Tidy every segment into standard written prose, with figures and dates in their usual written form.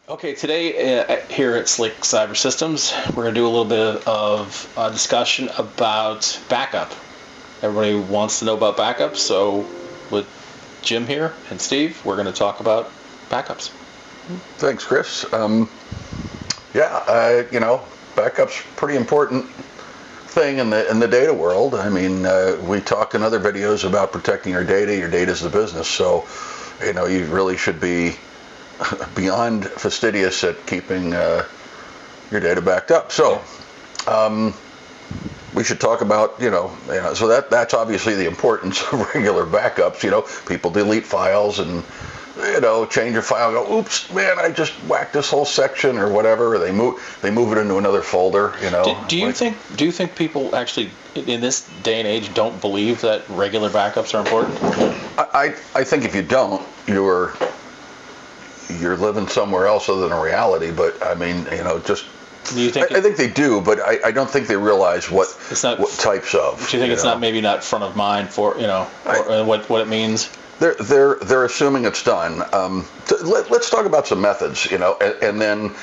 Okay, today here at Slick Cyber Systems, we're going to do a little bit of discussion about backup. Everybody wants to know about backup, so with Jim here and Steve, we're going to talk about backups. Thanks, Chris. Backup's pretty important thing in the data world. I mean, we talk in other videos about protecting your data. Your data's the business, so you really should be beyond fastidious at keeping your data backed up. So we should talk about, so that's obviously the importance of regular backups. People delete files and, change a file, go, oops, man, I just whacked this whole section or whatever. Or they move it into another folder, Do you think people actually, in this day and age, don't believe that regular backups are important? I think if you don't, you're living somewhere else other than a reality. But I mean, just. Do you think I think they do, but I don't think they realize what types of. Do you think it's maybe not front of mind for what it means? They're assuming it's done. Let's talk about some methods, and then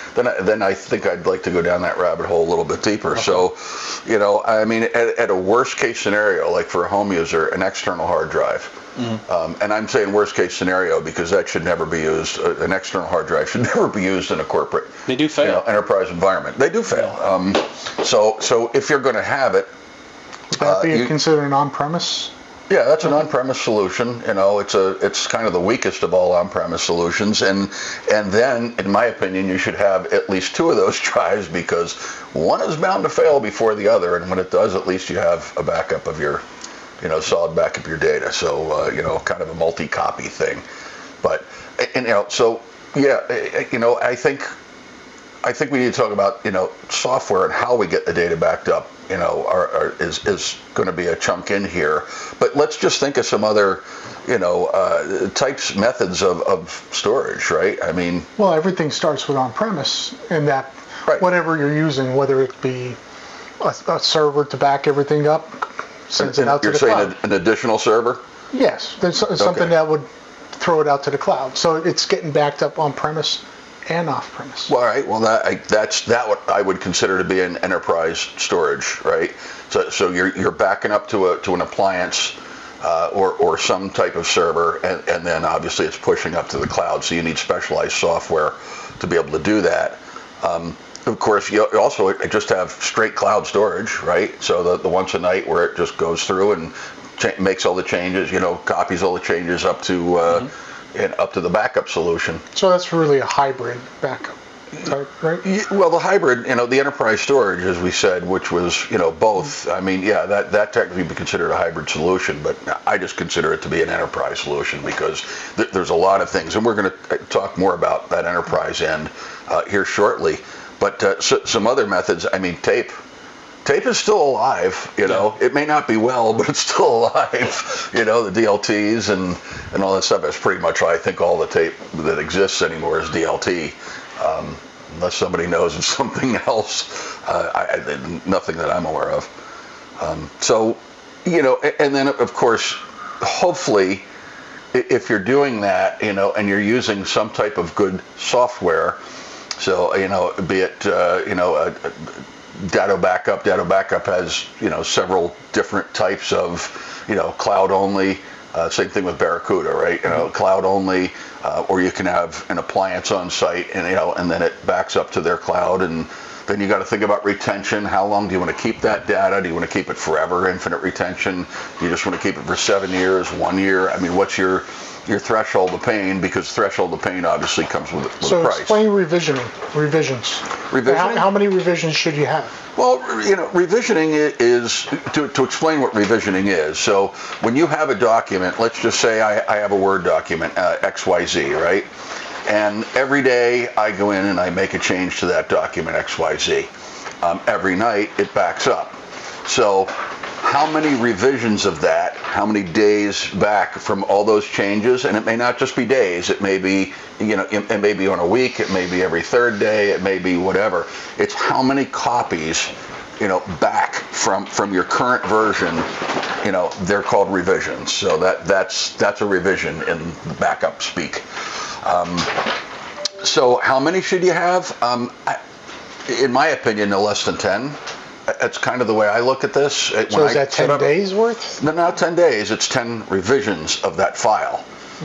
I think I'd like to go down that rabbit hole a little bit deeper. Okay. So, I mean, at a worst case scenario, like for a home user, an external hard drive. Mm-hmm. And I'm saying worst case scenario because that should never be used. An external hard drive should never be used in a corporate. They do fail. Enterprise environment. They do fail. Yeah. So if you're going to have it, would that be considered an on-premise? Yeah, that's an on-premise solution. It's kind of the weakest of all on-premise solutions, and then, in my opinion, you should have at least two of those drives because one is bound to fail before the other, and when it does, at least you have a backup of your, solid backup of your data. So, kind of a multi-copy thing. But, so yeah, I think we need to talk about, software and how we get the data backed up. Is going to be a chunk in here, but let's just think of some other, methods of storage, right? I mean, well, everything starts with on-premise, and that right. Whatever you're using, whether it be a server to back everything up, sends it out to the cloud. You're saying an additional server? Yes, there's something that would throw it out to the cloud. So it's getting backed up on-premise and off-premise. Well, all right. Well, that's what I would consider to be an enterprise storage, right? So you're backing up to an appliance or some type of server, and then obviously it's pushing up to the cloud. So you need specialized software to be able to do that. Of course, you also just have straight cloud storage, right? So the once a night where it just goes through and makes all the changes, copies all the changes up to. And up to the backup solution. So that's really a hybrid backup type, right? Well, the hybrid, the enterprise storage, as we said, which was, both. I mean, yeah, that technically would be considered a hybrid solution, but I just consider it to be an enterprise solution because there's a lot of things, and we're going to talk more about that enterprise end here shortly. But some other methods, I mean, tape. Tape is still alive, Yeah. It may not be well, but it's still alive. The DLTs and all that stuff. That's pretty much, I think, all the tape that exists anymore is DLT. Unless somebody knows of something else, nothing that I'm aware of. And then of course, hopefully, if you're doing that, and you're using some type of good software, so be it Data backup. Data backup has several different types of cloud only. Same thing with Barracuda, right? Cloud only, or you can have an appliance on site, and then it backs up to their cloud, and then you got to think about retention. How long do you want to keep that data? Do you want to keep it forever, infinite retention? Do you just want to keep it for 7 years, 1 year? I mean, what's your threshold of pain? Because threshold of pain obviously comes with a price. So explain revisions. Revisioning? How many revisions should you have? Well, revisioning is, to explain what revisioning is. So when you have a document, let's just say I have a Word document, XYZ, right? And every day I go in and I make a change to that document, XYZ. Every night it backs up. So how many revisions of that, how many days back from all those changes, and it may not just be days, it may be, it may be on a week, it may be every third day, it may be whatever. It's how many copies, back from your current version, they're called revisions. So that's a revision in backup speak. So how many should you have? In my opinion, no less than 10. That's kind of the way I look at this. So is that 10 days worth? No, not 10 days. It's 10 revisions of that file.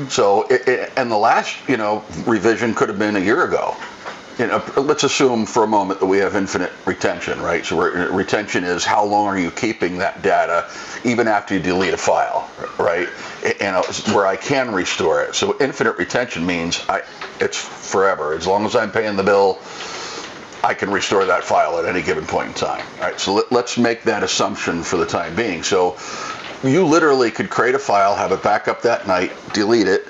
So, and the last, revision could have been a year ago. Let's assume for a moment that we have infinite retention, right? So retention is how long are you keeping that data even after you delete a file, right? Where I can restore it. So infinite retention means it's forever. As long as I'm paying the bill, I can restore that file at any given point in time. All right, so let's make that assumption for the time being. So you literally could create a file, have it back up that night, delete it,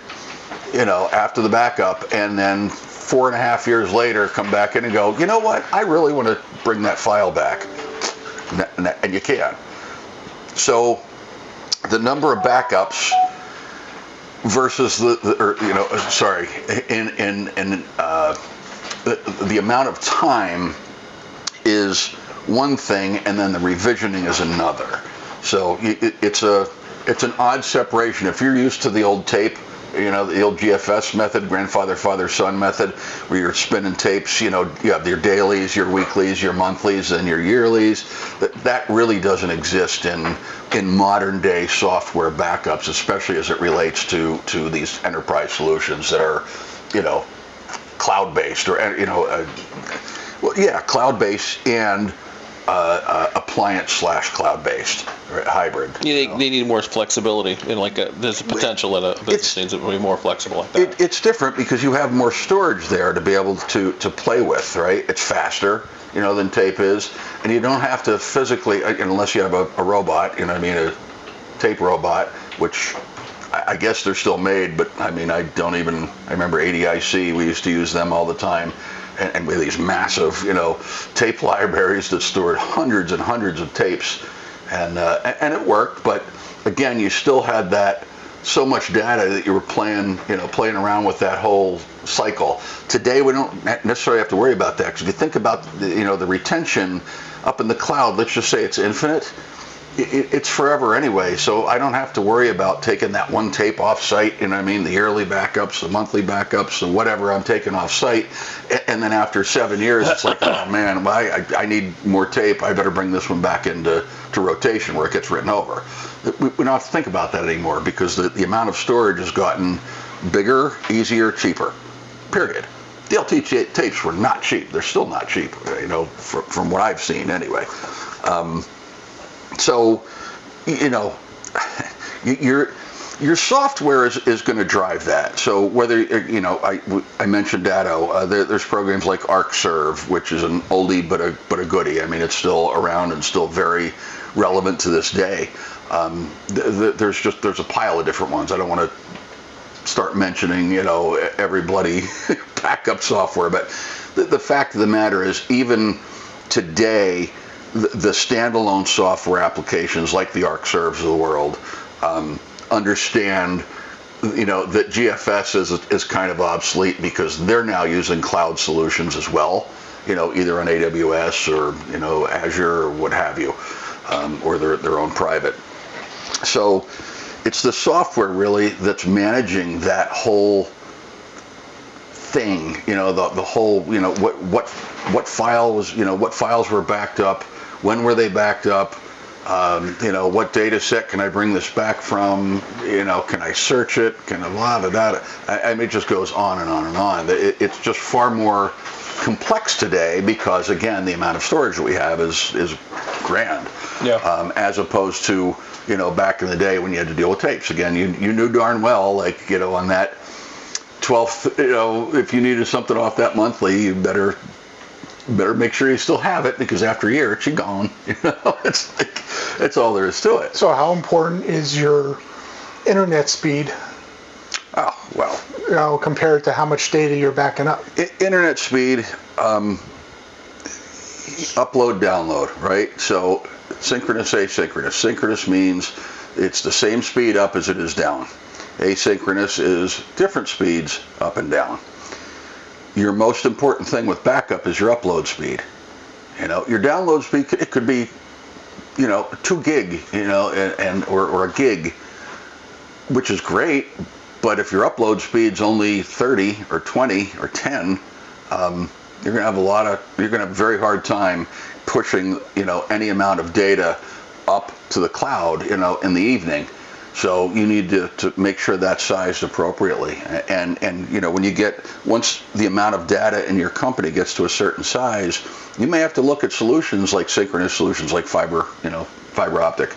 after the backup, and then 4.5 years later come back in and go, you know what, I really want to bring that file back. And you can. So the number of backups versus the amount of time is one thing, and then the revisioning is another. So it's an odd separation. If you're used to the old tape, the old GFS method, grandfather, father, son method, where you're spinning tapes, you have your dailies, your weeklies, your monthlies, and your yearlies. That really doesn't exist in modern day software backups, especially as it relates to these enterprise solutions that are, cloud-based or cloud-based and appliance/cloud-based, right, hybrid. They need more flexibility, and there's a potential that a business needs to be more flexible like that. It's different because you have more storage there to be able to play with, right? It's faster, than tape is, and you don't have to physically, unless you have a robot, a tape robot, which I guess they're still made, but I remember ADIC, we used to use them all the time, and with these massive, tape libraries that stored hundreds and hundreds of tapes, and it worked, but again, you still had that so much data that you were playing around with that whole cycle. Today, we don't necessarily have to worry about that, because if you think about the retention up in the cloud, let's just say it's infinite. It's forever anyway, so I don't have to worry about taking that one tape off site, the yearly backups, the monthly backups, the whatever I'm taking off site, and then after 7 years, it's like, oh man, I need more tape, I better bring this one back into rotation where it gets written over. We don't have to think about that anymore, because the amount of storage has gotten bigger, easier, cheaper, period. The LT tapes were not cheap, they're still not cheap, from what I've seen anyway. So, your software is going to drive that. So whether, I mentioned Datto, there's programs like ArcServe, which is an oldie but a goodie. It's still around and still very relevant to this day. There's a pile of different ones. I don't want to start mentioning, every bloody backup software, but the fact of the matter is, even today, the standalone software applications like the ArcServes of the world understand, that GFS is kind of obsolete, because they're now using cloud solutions as well, either on AWS or, Azure or what have you, or their own private. So it's the software really that's managing that whole thing, the whole, what files were backed up, when were they backed up, what data set can I bring this back from, can I search it, can I blah, blah, blah. It just goes on and on and on. It's just far more complex today, because again, the amount of storage that we have is grand, as opposed to, back in the day when you had to deal with tapes. Again, you knew darn well, on that 12th, if you needed something off that monthly, you better make sure you still have it, because after a year, it's gone. That's all there is to it. So how important is your internet speed? Oh, well. Compared to how much data you're backing up? Internet speed, upload, download, right? So synchronous, asynchronous. Synchronous means it's the same speed up as it is down. Asynchronous is different speeds up and down. Your most important thing with backup is your upload speed. Your download speed, it could be, 2 gig, or a gig, which is great, But if your upload speed's only 30 or 20 or 10, you're going to have a very hard time pushing, any amount of data up to the cloud, in the evening. So you need to make sure that's sized appropriately. And when once the amount of data in your company gets to a certain size, you may have to look at solutions like synchronous solutions like fiber optic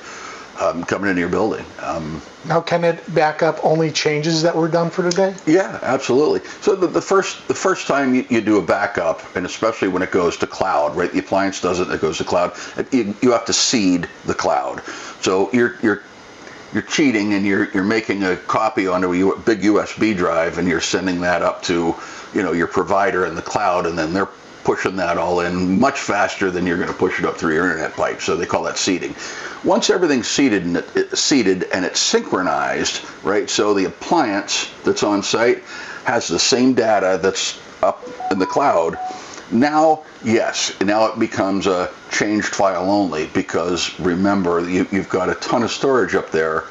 coming into your building. Now, can it back up only changes that were done for today? Yeah, absolutely. So the first time you do a backup, and especially when it goes to cloud, right? The appliance does it goes to cloud. You have to seed the cloud. So you're cheating, and you're making a copy onto a big USB drive, and you're sending that up to your provider in the cloud, and then they're pushing that all in much faster than you're going to push it up through your internet pipe. So they call that seeding. Once everything's seeded and it's synchronized, right? So the appliance that's on site has the same data that's up in the cloud. Now it becomes a changed file only, because remember, you've got a ton of storage up there,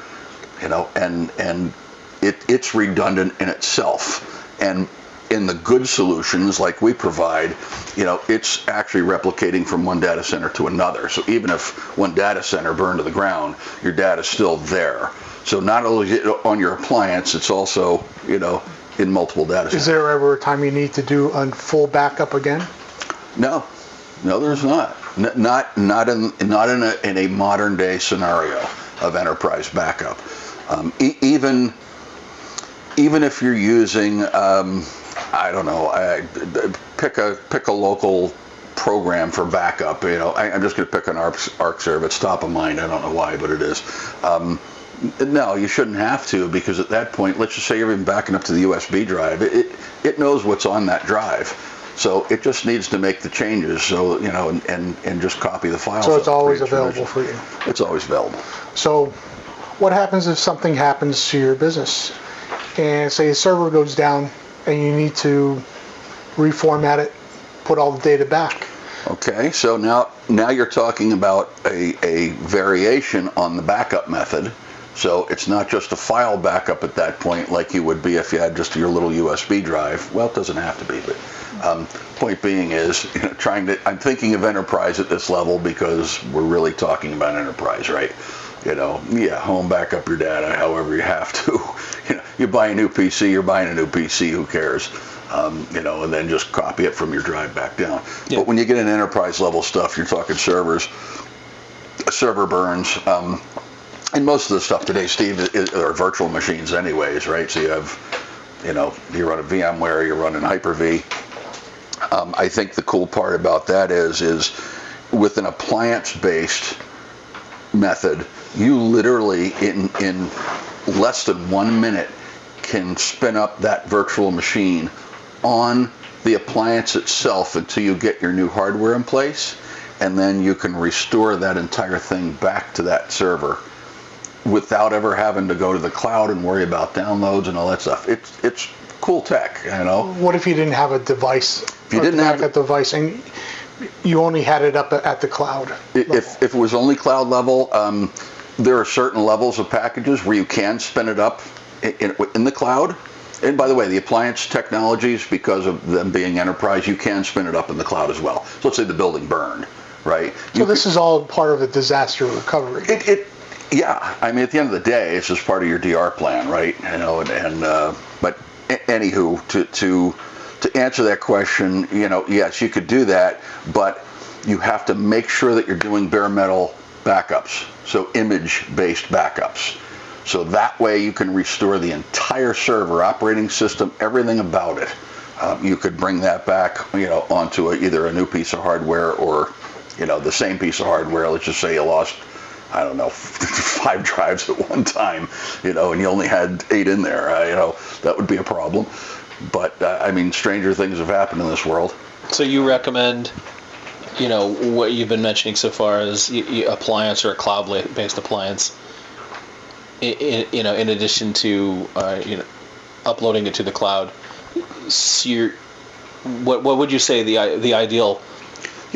and it's redundant in itself. And in the good solutions like we provide, it's actually replicating from one data center to another. So even if one data center burned to the ground, your data's still there. So not only on your appliance, it's also, in multiple data centers. Is there ever a time you need to do a full backup again? No, there's not. Not in a modern day scenario of enterprise backup. Even if you're using, I don't know, pick a local program for backup. I'm just going to pick an ArcServe. It's top of mind. I don't know why, but it is. No, you shouldn't have to, because at that point, let's just say you're even backing up to the USB drive. It knows what's on that drive. So it just needs to make the changes, so and just copy the files. So it's always available for you. It's always available. So what happens if something happens to your business, and say a server goes down, and you need to reformat it, put all the data back? Okay, so now you're talking about a variation on the backup method. So it's not just a file backup at that point, like you would be if you had just your little USB drive. Well, it doesn't have to be, but point being is, I'm thinking of enterprise at this level, because we're really talking about enterprise, right? Home backup your data however you have to. You buy a new PC, you're buying a new PC, who cares? And then just copy it from your drive back down. Yeah. But when you get in enterprise level stuff, you're talking servers, server burns, and most of the stuff today, Steve, are virtual machines anyways, right? So you have, you run a VMware, you're running Hyper-V. I think the cool part about that is with an appliance-based method, you literally in less than 1 minute can spin up that virtual machine on the appliance itself until you get your new hardware in place, and then you can restore that entire thing back to that server without ever having to go to the cloud and worry about downloads and all that stuff. It's cool tech, What if you didn't have a device? If you didn't have a device and you only had it up at the cloud? If it was only cloud level, there are certain levels of packages where you can spin it up in the cloud. And by the way, the appliance technologies, because of them being enterprise, you can spin it up in the cloud as well. So let's say the building burned, right? So this is all part of the disaster recovery. Yeah. I mean, at the end of the day, it's just part of your DR plan, right? But anywho, to answer that question, yes, you could do that, but you have to make sure that you're doing bare metal backups, so image-based backups. So that way you can restore the entire server, operating system, everything about it. You could bring that back, onto either a new piece of hardware or, the same piece of hardware. Let's just say you lost, 5 drives at one time, and you only had 8 in there. That would be a problem. But stranger things have happened in this world. So you recommend, what you've been mentioning so far is appliance or a cloud-based appliance. In addition to uploading it to the cloud, so what would you say the ideal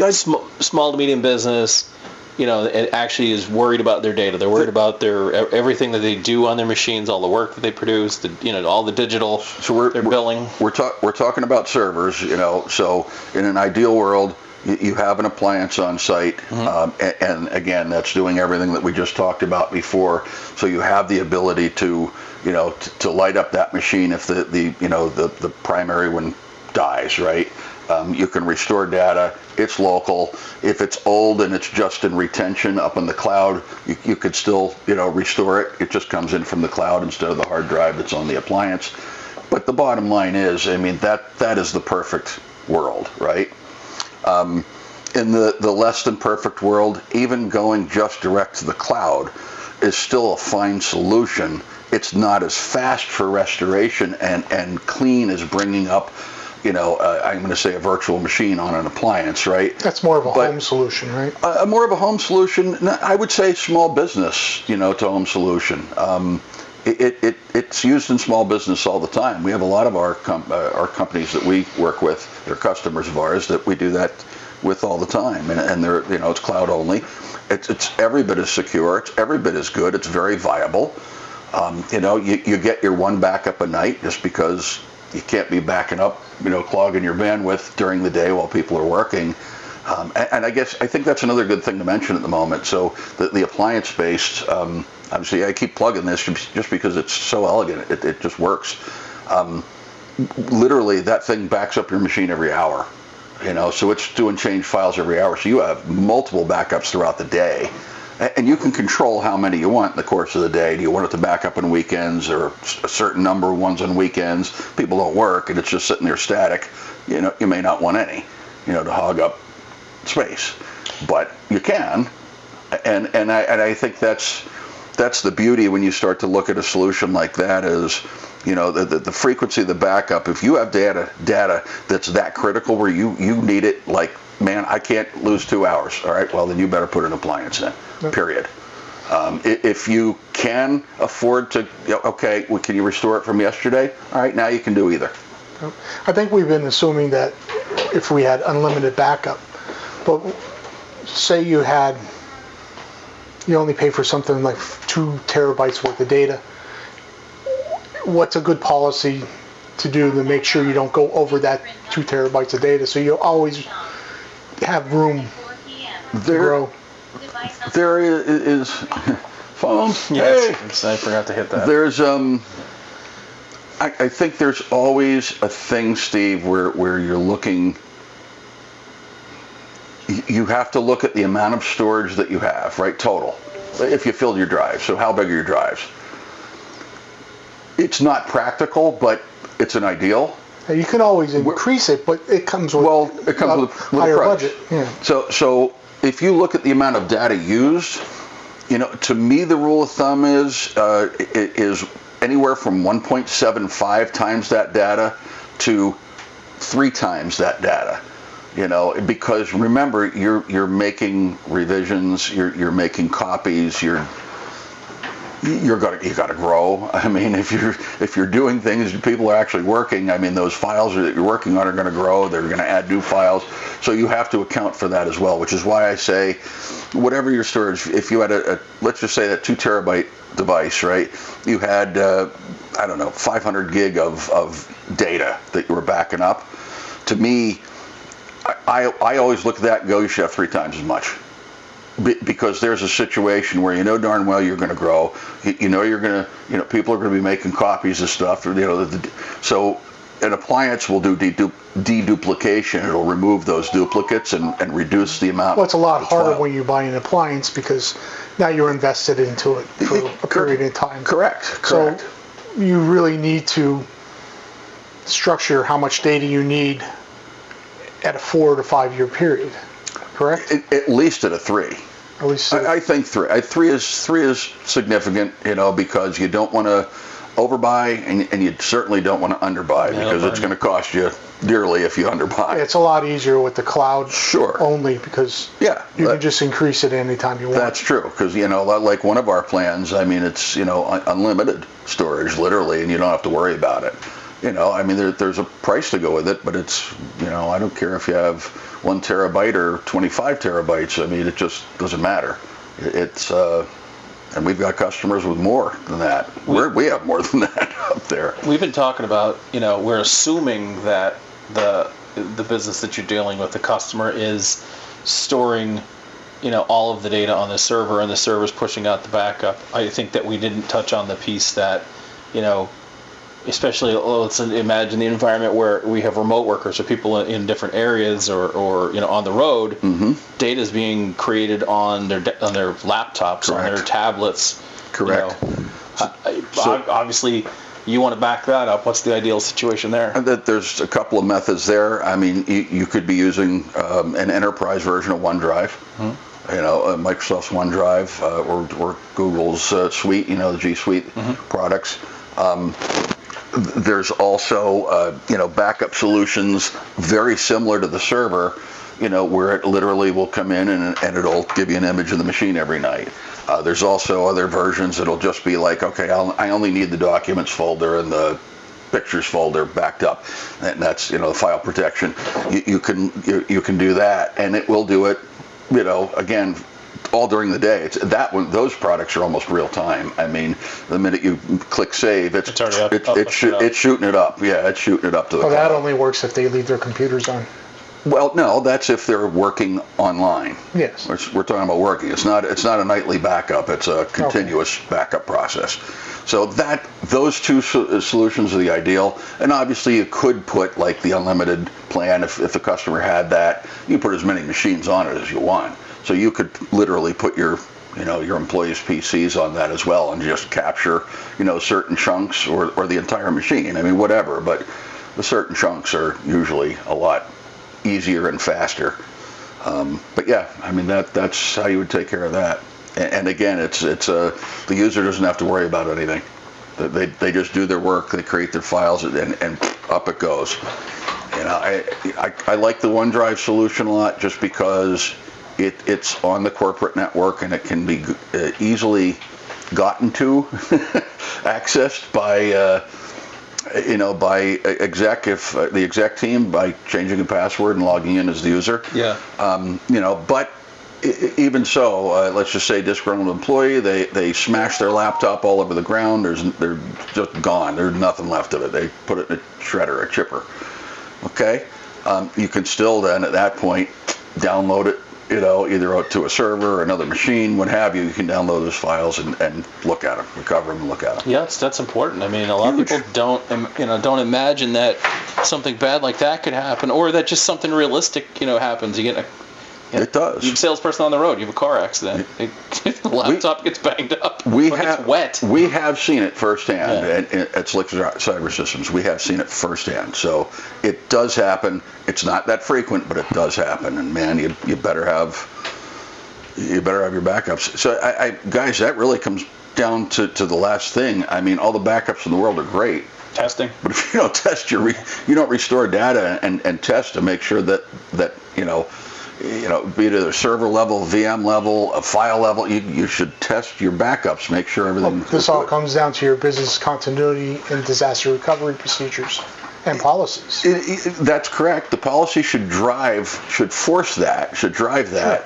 small to medium business it actually is worried about their data. They're worried about everything that they do on their machines, all the work that they produce, all the digital, their billing. We're talking about servers, so in an ideal world, you have an appliance on site, and again, that's doing everything that we just talked about before. So you have the ability to light up that machine if the primary one dies, right? You can restore data. It's local. If it's old and it's just in retention up in the cloud, you could still restore it. It just comes in from the cloud instead of the hard drive that's on the appliance. But the bottom line is, that is the perfect world, right? In the less than perfect world, even going just direct to the cloud is still a fine solution. It's not as fast for restoration and clean as bringing up, I'm going to say a virtual machine on an appliance, right? That's more of a home solution, right? More of a home solution. I would say small business, to home solution. It's used in small business all the time. We have a lot of our companies that we work with, they're customers of ours, that we do that with all the time, and they're it's cloud only. It's every bit as secure. It's every bit as good. It's very viable. You get your one backup a night just because you can't be backing up, clogging your bandwidth during the day while people are working. And I think that's another good thing to mention at the moment. So the appliance-based, obviously I keep plugging this just because it's so elegant. It just works. Literally, that thing backs up your machine every hour. So it's doing change files every hour. So you have multiple backups throughout the day. And you can control how many you want in the course of the day. Do you want it to back up on weekends or a certain number of ones on weekends? People don't work and it's just sitting there static. You may not want any, to hog up space, but you can. And I think that's the beauty when you start to look at a solution like that is, the frequency of the backup. If you have data that's that critical where you need it, like, man, I can't lose 2 hours. All right, well, then you better put an appliance in, period. If you can afford to, okay, well, can you restore it from yesterday? All right, now you can do either. I think we've been assuming that if we had unlimited backup, but say you only pay for something like 2 terabytes worth of data, what's a good policy to do to make sure you don't go over that 2 terabytes of data, so you always have room to grow? There is phone. Yes, I forgot to hit that. There's I think there's always a thing, Steve, where you're looking. You have to look at the amount of storage that you have, right? Total. If you filled your drives, so how big are your drives? It's not practical, but it's an ideal. You can always increase it, but it comes with with higher a price. budget. Yeah. So if you look at the amount of data used, to me the rule of thumb is anywhere from 1.75 times that data to 3 times that data. Because remember, you're making revisions, you're making copies, you got to grow. If you're doing things, people are actually working. those files that you're working on are going to grow. They're going to add new files. So you have to account for that as well, which is why I say, whatever your storage, if you had let's just say that 2 terabyte device, right? You had, 500 gig of data that you were backing up. To me, I always look at that and go, you should have 3 times as much. Because there's a situation where darn well you're going to grow. You're going to, people are going to be making copies of stuff. So an appliance will do deduplication. It'll remove those duplicates and reduce the amount. Well, it's a lot harder when you buy an appliance because now you're invested into it for a period of time. Correct. So you really need to structure how much data you need at a 4 to 5 year period. Correct? At least at a 3. At least I think 3. 3 is significant, because you don't want to overbuy and you certainly don't want to underbuy because it's going to cost you dearly if you underbuy. It's a lot easier with the cloud Sure. only because you can just increase it anytime you want. That's true because, like one of our plans, it's, unlimited storage literally and you don't have to worry about it. I mean, there's a price to go with it, but it's, I don't care if you have 1 terabyte or 25 terabytes. I mean, it just doesn't matter. It's, and we've got customers with more than that. We have more than that up there. We've been talking about, we're assuming that the business that you're dealing with, the customer, is storing, all of the data on the server, and the server's pushing out the backup. I think that we didn't touch on the piece that, especially, let's imagine the environment where we have remote workers or people in different areas or on the road. Data is being created on their laptops, Correct. on their tablets. Correct. Obviously, you want to back that up. What's the ideal situation there? There's a couple of methods there. I mean, you could be using an enterprise version of OneDrive. Microsoft's OneDrive or Google's Suite, the G Suite products. There's also, backup solutions very similar to the server, where it literally will come in and it'll give you an image of the machine every night. There's also other versions that'll just be like, okay, I only need the documents folder and the pictures folder backed up, and that's the file protection. You can do that, and it will do it, again, all during the day. Those products are almost real time. I mean, the minute you click save, it's shooting it up. Yeah, it's shooting it up to the cloud. That only works if they leave their computers on. Well, no, that's if they're working online. Yes. We're talking about working. It's not a nightly backup. It's a continuous backup process. So those two solutions are the ideal. And obviously, you could put like the unlimited plan if the customer had that. You put as many machines on it as you want. So you could literally put your employees' PCs on that as well and just capture, certain chunks or the entire machine. I mean, whatever. But the certain chunks are usually a lot easier and faster. But yeah, I mean, that's how you would take care of that. And again, it's the user doesn't have to worry about anything. They just do their work. They create their files and up it goes. I like the OneDrive solution a lot just because it's on the corporate network and it can be easily gotten to, accessed by the exec team by changing a password and logging in as the user. Yeah. But even so, let's just say disgruntled employee, they smash their laptop all over the ground. They're just gone. There's nothing left of it. They put it in a shredder, a chipper. Okay. You can still then at that point download it. Either out to a server or another machine, what have you. You can download those files and look at them, recover them, and look at them. Yeah, that's important. I mean, a lot of people don't imagine that something bad like that could happen, or that just something realistic, happens. You get it does. You're a salesperson on the road. You have a car accident. The laptop gets banged up. It's wet. We have seen it firsthand at Slick Cyber Systems. We have seen it firsthand. So it does happen. It's not that frequent, but it does happen. And man, you better have your backups. So guys, that really comes down to the last thing. I mean, all the backups in the world are great. Testing. But if you don't test you don't restore data and test to make sure that be it at a server level, VM level, a file level, you should test your backups, make sure everything. This all comes down to your business continuity and disaster recovery procedures and policies. That's correct. The policy should drive that. Sure.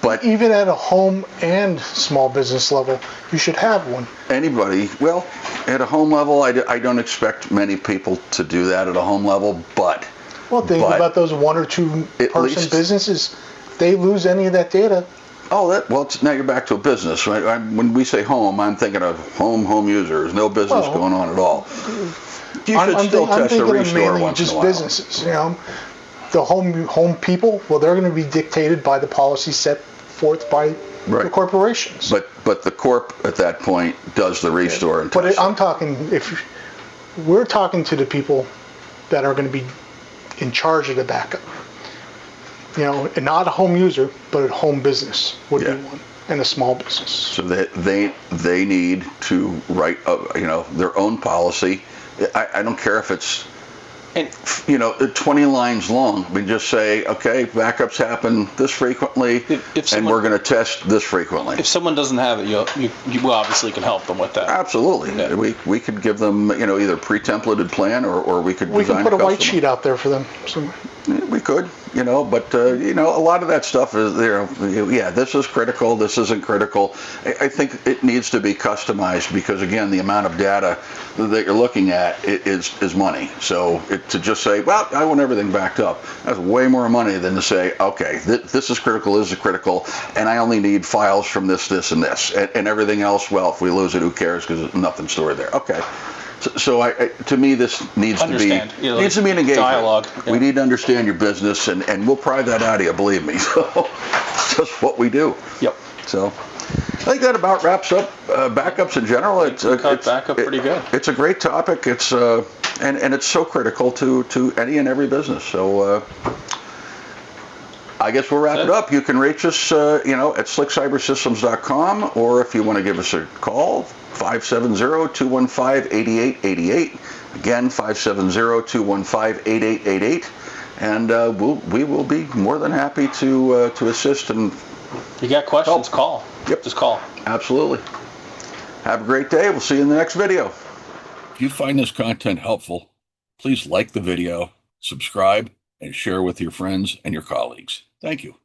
But even at a home and small business level, you should have one. Anybody, well, at a home level, I don't expect many people to do that at a home level, but. Well, think about those 1 or 2 person businesses. They lose any of that data. Now you're back to a business. Right? When we say home, I'm thinking of home users. No business going on at all. You should still test a restore once in a while. Businesses. The home people. Well, they're going to be dictated by the policy set forth by the corporations. But the corp at that point does the restore and test. But I'm talking if we're talking to the people that are going to be in charge of the backup, and not a home user, but a home business would be one, and a small business. So they need to write their own policy. I don't care if it's And 20 lines long. We just say, okay, backups happen this frequently, and we're going to test this frequently. if someone doesn't have it, you obviously can help them with that. Absolutely. Yeah. We could give them, either pre-templated plan or we could design put a white custom. sheet out there for them. So. We could, but a lot of that stuff is there. Yeah, this is critical. This isn't critical. I think it needs to be customized because, again, the amount of data that you're looking at is money. So to just say, well, I want everything backed up, that's way more money than to say, okay, this is critical, this is critical, and I only need files from this, and this, and everything else. Well, if we lose it, who cares? Because nothing's stored there. Okay. So to me, this needs to be an engagement. Dialogue. Yeah. We need to understand your business, and we'll pry that out of you, believe me. So it's just what we do. Yep. So I think that about wraps up backups in general. It's backup pretty good. It's a great topic. It's and it's so critical to any and every business. So I guess we'll wrap it up. You can reach us, at slickcybersystems.com, or if you want to give us a call, 570-215-8888. Again, 570-215-8888. And we will be more than happy to assist. And you got questions, call. Yep. Just call. Absolutely. Have a great day. We'll see you in the next video. If you find this content helpful, please like the video, subscribe, and share with your friends and your colleagues. Thank you.